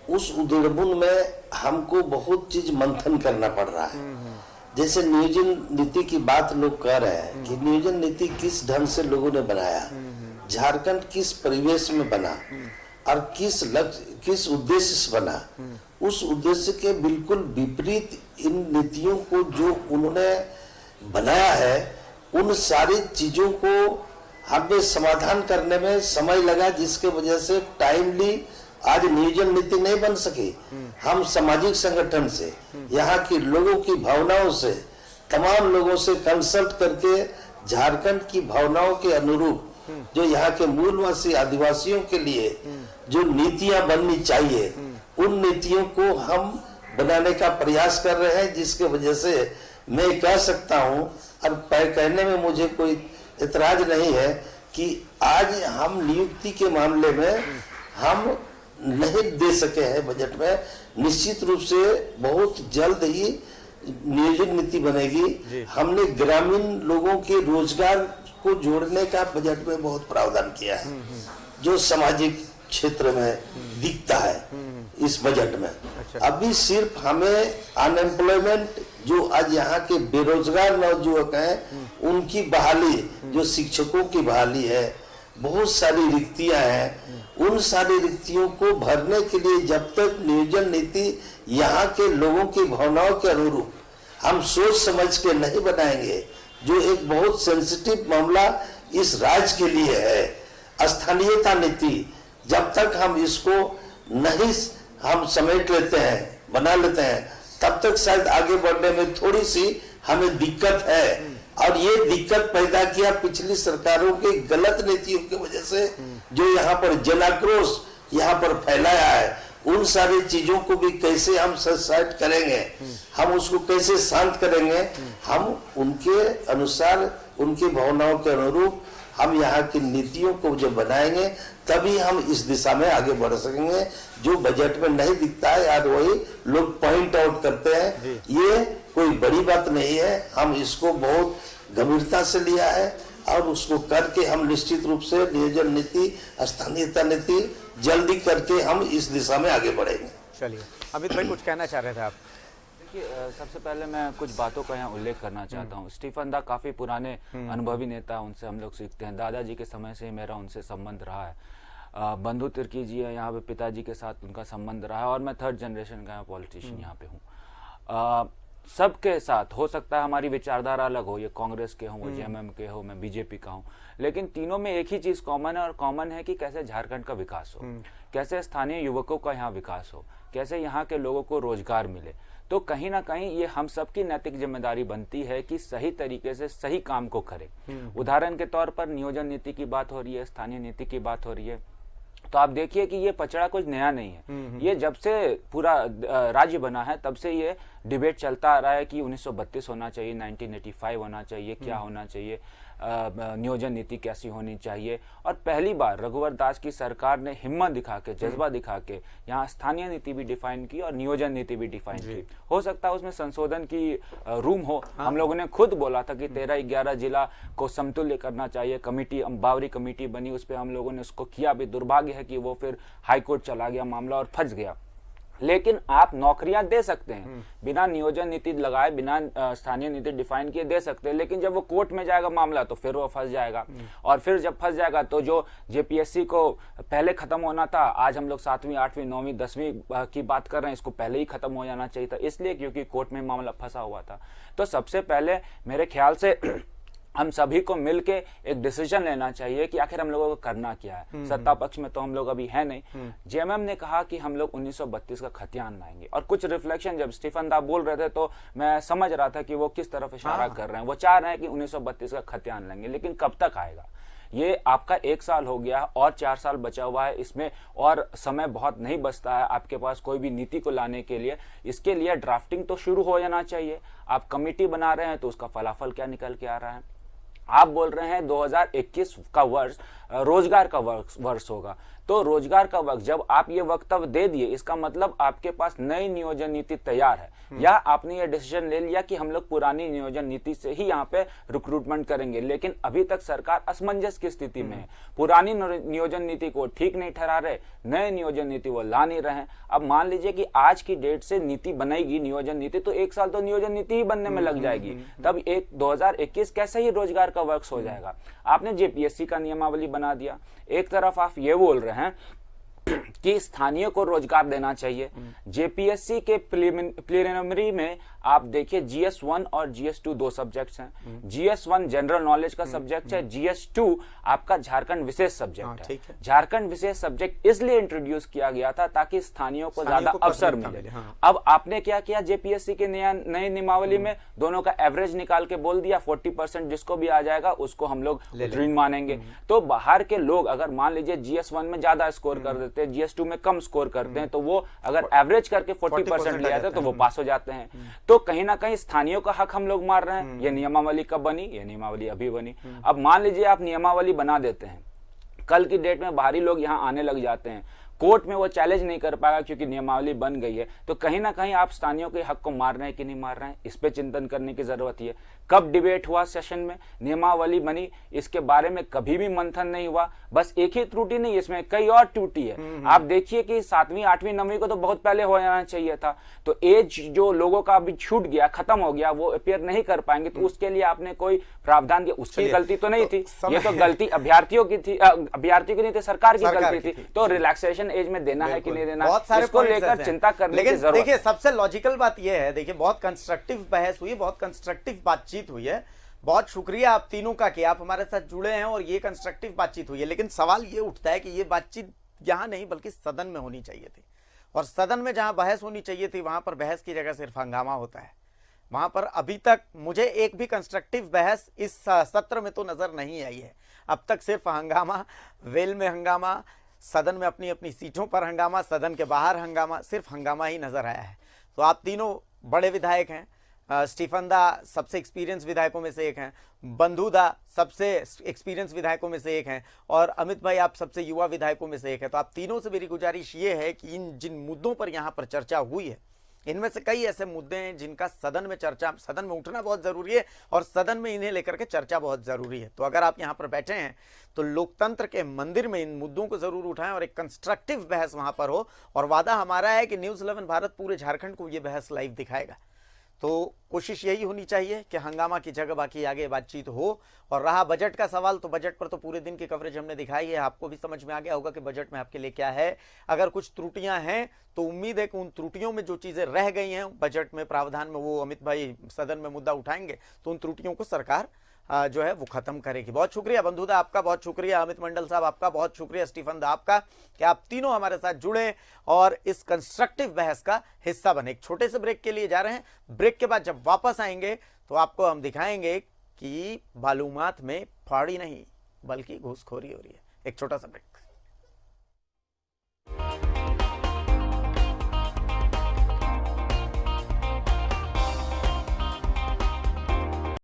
Speaker 5: उस उधेड़बुन में हमको बहुत चीज मंथन करना पड़ रहा है। जैसे नियोजन नीति की बात लोग कह रहे हैं कि नियोजन नीति किस ढंग से लोगों ने बनाया, झारखंड किस परिवेश में बना और किस लक्ष्य, किस उद्देश्य से बना, उस उद्देश्य के बिल्कुल विपरीत इन नीतियों को जो उन्होंने बनाया है, उन सारी चीजों को हमें समाधान करने में समय लगा, जिसके वजह से टाइमली आज नियोजन नीति नहीं बन सकी। हम सामाजिक संगठन से, यहाँ के लोगों की भावनाओं से, तमाम लोगों से कंसल्ट करके झारखंड की भावनाओं के अनुरूप जो यहाँ के मूलवासी आदिवासियों के लिए जो नीतियां बननी चाहिए, उन नीतियों को हम बनाने का प्रयास कर रहे हैं, जिसके वजह से मैं कह सकता हूं और कहने में मुझे कोई इतराज नहीं है कि आज हम नियुक्ति के मामले में हम नहीं दे सके हैं बजट में। निश्चित रूप से बहुत जल्द ही नियोजन नीति बनेगी। हमने ग्रामीण लोगों के रोजगार को जोड़ने का बजट में बहुत प्रावधान किया है, जो सामाजिक क्षेत्र में दिखता है इस बजट में। अभी सिर्फ हमें अनएम्प्लॉयमेंट, जो आज यहाँ के बेरोजगार नौजुवक हैं, उनकी बहाली, जो शिक्षकों की बहाली है, बहुत सारी रिक्तियां हैं, उन सारी रिक्तियों को भरने के लिए जब तक नियोजन नीति यहाँ के लोगों की भावनाओं के अनुरूप हम सोच समझ के नहीं बनाएंगे, जो एक बहुत सेंसिटिव मामला इस राज्य के लिए है, स्थानीयता नीति, जब तक हम इसको नहीं हम समेट लेते हैं, बना लेते हैं, तब तक शायद आगे बढ़ने में थोड़ी सी हमें दिक्कत है। और ये दिक्कत पैदा किया पिछली सरकारों के गलत नीतियों की वजह से, जो यहाँ पर जन आक्रोश यहाँ पर फैलाया है, उन सारी चीजों को भी कैसे हम सेट करेंगे, हम उसको कैसे शांत करेंगे, हम उनके अनुसार, उनकी भावनाओं के अनुरूप हम यहाँ की नीतियों को जब बनाएंगे, तभी हम इस दिशा में आगे बढ़ सकेंगे। जो बजट में नहीं दिखता है यार, वही लोग पॉइंट आउट करते हैं, ये कोई बड़ी बात नहीं है। हम इसको बहुत गंभीरता से लिया है और उसको करके हम निश्चित रूप से नियोजन नीति, स्थानीयता नीति जल्दी करके हम इस दिशा में आगे बढ़ेंगे।
Speaker 1: चलिए, अमित भाई कुछ कहना चाह रहे थे आप?
Speaker 3: देखिए, सबसे पहले मैं कुछ बातों का यहाँ उल्लेख करना चाहता हूँ। स्टीफन दा काफी पुराने अनुभवी नेता, उनसे हम लोग सीखते हैं। दादाजी के समय से मेरा उनसे संबंध रहा है। बंधु तिर्की जी है यहाँ पे, पिताजी के साथ उनका संबंध रहा है, और मैं थर्ड जनरेशन का पॉलिटिशियन यहाँ पे हूँ। सबके साथ हो सकता है हमारी विचारधारा अलग हो, ये कांग्रेस के हो, वो जेएमएम के हो, मैं बीजेपी का हूँ, लेकिन तीनों में एक ही चीज कॉमन है, और कॉमन है कि कैसे झारखंड का विकास हो, कैसे स्थानीय युवकों का यहाँ विकास हो, कैसे यहाँ के लोगों को रोजगार मिले। तो कहीं ना कहीं ये हम सबकी नैतिक जिम्मेदारी बनती है कि सही तरीके से सही काम को करें। उदाहरण के तौर पर नियोजन नीति की बात हो रही है, स्थानीय नीति की बात हो रही है, तो आप देखिए कि ये पचड़ा कुछ नया नहीं है। ये जब से पूरा राज्य बना है तब से ये डिबेट चलता आ रहा है कि 1932 होना चाहिए, 1985 होना चाहिए, क्या होना चाहिए, नियोजन नीति कैसी होनी चाहिए। और पहली बार रघुवर दास की सरकार ने हिम्मत दिखा के, जज्बा दिखा के यहाँ स्थानीय नीति भी डिफाइन की और नियोजन नीति भी डिफाइन की। हो सकता है उसमें संशोधन की रूम हो। हम लोगों ने खुद बोला था कि 13-11 जिला को समतुल्य करना चाहिए। कमेटी, बावरी कमेटी बनी, उस पर हम लोगों ने उसको किया भी। दुर्भाग्य है कि वो फिर हाईकोर्ट चला गया मामला और फंस गया। लेकिन आप नौकरियां दे सकते हैं, बिना नियोजन नीति लगाए, बिना स्थानीय नीति डिफाइन किए दे सकते हैं, लेकिन जब वो कोर्ट में जाएगा मामला तो फिर वो फंस जाएगा। और फिर जब फंस जाएगा तो जो जेपीएससी को पहले खत्म होना था, आज हम लोग 7वीं, 8वीं, 9वीं, 10वीं की बात कर रहे हैं, इसको पहले ही खत्म हो जाना चाहिए था, इसलिए क्योंकि कोर्ट में मामला फंसा हुआ था। तो सबसे पहले मेरे ख्याल से हम सभी को मिलके एक डिसीजन लेना चाहिए कि आखिर हम लोगों को करना क्या है। सत्ता पक्ष में तो हम लोग अभी है नहीं। जेएमएम ने कहा कि हम लोग 1932 का खतियान लाएंगे, और कुछ रिफ्लेक्शन जब स्टीफन दा बोल रहे थे तो मैं समझ रहा था कि वो किस तरफ इशारा कर रहे हैं। वो चाह रहे हैं कि 1932 का खतियान लाएंगे, लेकिन कब तक आएगा? ये आपका 1 साल हो गया और 4 साल बचा हुआ है, इसमें और समय बहुत नहीं बचता है आपके पास कोई भी नीति को लाने के लिए। इसके लिए ड्राफ्टिंग तो शुरू हो जाना चाहिए। आप कमेटी बना रहे हैं तो उसका फलाफल क्या निकल के आ रहा है? आप बोल रहे हैं 2021 का वर्ष रोजगार का वर्ष होगा, तो रोजगार का वर्ष जब आप ये वक्तव्य दे दिए, इसका मतलब आपके पास नई नियोजन नीति तैयार है, या आपने ये डिसीजन ले लिया कि हम लोग पुरानी नियोजन नीति से ही यहाँ पे रिक्रूटमेंट करेंगे। लेकिन अभी तक सरकार असमंजस की स्थिति में है। पुरानी नियोजन नीति को ठीक नहीं ठहरा रहे, नए नियोजन नीति वो ला नहीं रहे। अब मान लीजिए कि आज की डेट से नीति बनेगी नियोजन नीति, तो 1 साल तो नियोजन नीति ही बनने में लग जाएगी। तब 2021 कैसे ही रोजगार का वर्ष हो जाएगा? आपने जेपीएससी का नियमावली बना दिया। एक तरफ आप ये बोल रहे हैं कि स्थानीय को रोजगार देना चाहिए, जेपीएससी के प्रीलिमिनरी में आप देखिए GS1 और GS2 दो सब्जेक्ट्स हैं। GS1 जनरल नॉलेज का सब्जेक्ट है, GS2 आपका झारखंड विशेष सब्जेक्ट
Speaker 1: ठीक
Speaker 3: है। झारखंड विशेष सब्जेक्ट इसलिए इंट्रोड्यूस किया गया था ताकि स्थानीयों को ज्यादा अवसर मिले। अब आपने क्या किया, JPSC के नए नियमावली में दोनों का एवरेज निकाल के बोल दिया 40% जिसको भी आ जाएगा उसको हम लोग उत्तीर्ण मानेंगे। तो बाहर के लोग अगर मान लीजिए GS1 में ज्यादा स्कोर कर देते हैं, GS2 में कम स्कोर करते हैं, तो वो अगर एवरेज करके 40% ले आते हैं तो वो पास हो जाते हैं। तो कहीं ना कहीं स्थानीयों का हक हम लोग मार रहे हैं। ये नियमावली कब बनी? ये नियमावली अभी बनी। अब मान लीजिए आप नियमावली बना देते हैं, कल की डेट में बाहरी लोग यहाँ आने लग जाते हैं, कोर्ट में वो चैलेंज नहीं कर पाएगा क्योंकि नियमावली बन गई है। तो कहीं ना कहीं आप स्थानीयों के हक को मार रहे हैं कि नहीं मार रहे हैं, इस पे चिंतन करने की जरूरत है। कब डिबेट हुआ सेशन में, नियमावली बनी, इसके बारे में कभी भी मंथन नहीं हुआ। बस एक ही त्रुटि नहीं, इसमें कई और त्रुटि है। आप देखिए कि 7वीं 8वीं 9वीं को तो बहुत पहले हो जाना चाहिए था। तो एज जो लोगों का अभी छूट गया, खत्म हो गया, वो अपेयर नहीं कर पाएंगे, तो उसके लिए आपने कोई प्रावधान दिया। उसकी गलती तो नहीं थी, ये तो गलती अभ्यर्थियों की थी, अभ्यर्थियों की नहीं थी, सरकार की गलती थी। तो रिलैक्सेशन एज में देना है कि नहीं देना,
Speaker 1: बहुत सारे
Speaker 3: इसको लेकर चिंता करने की जरूरत है।
Speaker 1: देखिए सबसे लॉजिकल बात यह है, देखिए बहुत कंस्ट्रक्टिव बहस हुई, बहुत कंस्ट्रक्टिव बातचीत हुई है। बहुत शुक्रिया आप तीनों का कि आप हमारे साथ जुड़े हैं और ये कंस्ट्रक्टिव बातचीत हुई है। लेकिन सवाल ये उठता है कि ये बातचीत यहाँ नहीं बल्कि सदन में होनी चाहिए थी, और सदन में जहां बहस होनी चाहिए थी वहां पर बहस की जगह सिर्फ हंगामा होता है। वहां पर अभी तक मुझे एक भी कंस्ट्रक्टिव बहस इस सत्र में तो नजर नहीं आई है। अब तक सिर्फ हंगामा, वेल में हंगामा, सदन में अपनी अपनी सीटों पर हंगामा, सदन के बाहर हंगामा, सिर्फ हंगामा ही नजर आया है। तो आप तीनों बड़े विधायक हैं, स्टीफन दा सबसे एक्सपीरियंस विधायकों में से एक हैं, बंधु दा सबसे एक्सपीरियंस विधायकों में से एक हैं, और अमित भाई आप सबसे युवा विधायकों में से एक हैं। तो आप तीनों से मेरी गुजारिश ये है कि इन जिन मुद्दों पर यहाँ पर चर्चा हुई है, इनमें से कई ऐसे मुद्दे हैं जिनका सदन में उठना बहुत जरूरी है, और सदन में इन्हें लेकर के चर्चा बहुत जरूरी है। तो अगर आप यहाँ पर बैठे हैं तो लोकतंत्र के मंदिर में इन मुद्दों को जरूर उठाएं और एक कंस्ट्रक्टिव बहस वहां पर हो। और वादा हमारा है कि न्यूज़ 11 भारत पूरे झारखंड को ये बहस लाइव दिखाएगा। तो कोशिश यही होनी चाहिए कि हंगामा की जगह बाकी आगे बातचीत हो। और रहा बजट का सवाल, तो बजट पर तो पूरे दिन की कवरेज हमने दिखाई है, आपको भी समझ में आ गया होगा कि बजट में आपके लिए क्या है। अगर कुछ त्रुटियां हैं तो उम्मीद है कि उन त्रुटियों में जो चीजें रह गई हैं बजट में, प्रावधान में, वो अमित भाई सदन में मुद्दा उठाएंगे तो उन त्रुटियों को सरकार जो है वो खत्म करेगी। बहुत शुक्रिया बंधुदा आपका, बहुत शुक्रिया अमित मंडल साहब आपका, बहुत शुक्रिया स्टीफन दा आपका कि आप तीनों हमारे साथ जुड़े और इस कंस्ट्रक्टिव बहस का हिस्सा बने। एक छोटे से ब्रेक के लिए जा रहे हैं, ब्रेक के बाद जब वापस आएंगे तो आपको हम दिखाएंगे कि मालूमात में फाड़ी नहीं बल्कि घूसखोरी हो रही है। एक छोटा सा ब्रेक।